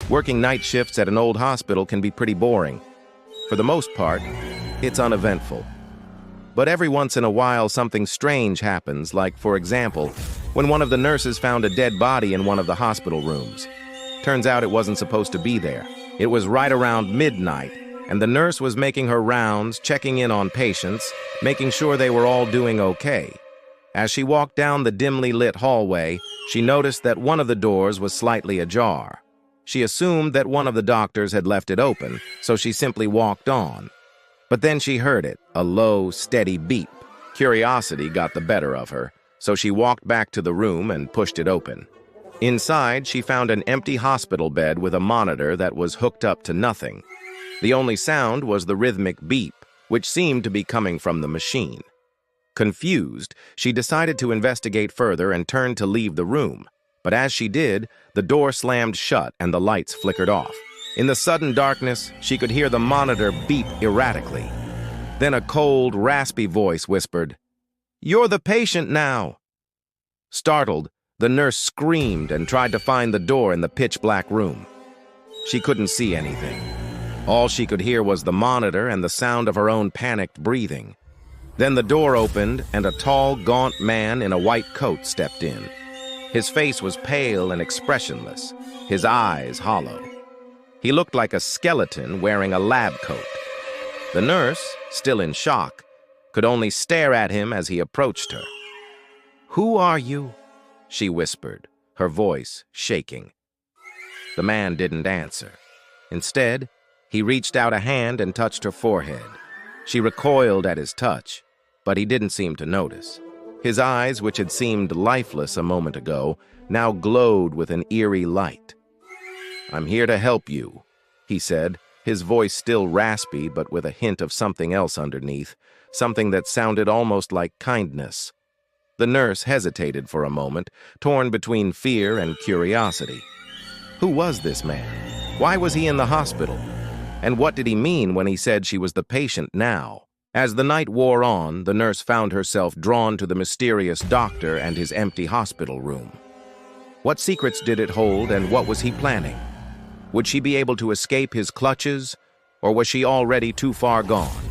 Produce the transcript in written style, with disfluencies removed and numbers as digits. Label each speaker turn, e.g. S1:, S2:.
S1: Working night shifts at an old hospital can be pretty boring. For the most part, it's uneventful. But every once in a while, something strange happens, like, for example, when one of the nurses found a dead body in one of the hospital rooms. Turns out it wasn't supposed to be there. It was right around midnight, and the nurse was making her rounds, checking in on patients, making sure they were all doing okay. As she walked down the dimly lit hallway, she noticed that one of the doors was slightly ajar. She assumed that one of the doctors had left it open, so she simply walked on. But then she heard it, a low, steady beep. Curiosity got the better of her, so she walked back to the room and pushed it open. Inside, she found an empty hospital bed with a monitor that was hooked up to nothing. The only sound was the rhythmic beep, which seemed to be coming from the machine. Confused, she decided to investigate further and turned to leave the room. But as she did, the door slammed shut and the lights flickered off. In the sudden darkness, she could hear the monitor beep erratically. Then a cold, raspy voice whispered, "You're the patient now." Startled, the nurse screamed and tried to find the door in the pitch-black room. She couldn't see anything. All she could hear was the monitor and the sound of her own panicked breathing. Then the door opened and a tall, gaunt man in a white coat stepped in. His face was pale and expressionless, his eyes hollow. He looked like a skeleton wearing a lab coat. The nurse, still in shock, could only stare at him as he approached her. "Who are you?" she whispered, her voice shaking. The man didn't answer. Instead, he reached out a hand and touched her forehead. She recoiled at his touch, but he didn't seem to notice. His eyes, which had seemed lifeless a moment ago, now glowed with an eerie light. "I'm here to help you," he said, his voice still raspy but with a hint of something else underneath, something that sounded almost like kindness. The nurse hesitated for a moment, torn between fear and curiosity. Who was this man? Why was he in the hospital? And what did he mean when he said she was the patient now? As the night wore on, the nurse found herself drawn to the mysterious doctor and his empty hospital room. What secrets did it hold, and what was he planning? Would she be able to escape his clutches, or was she already too far gone?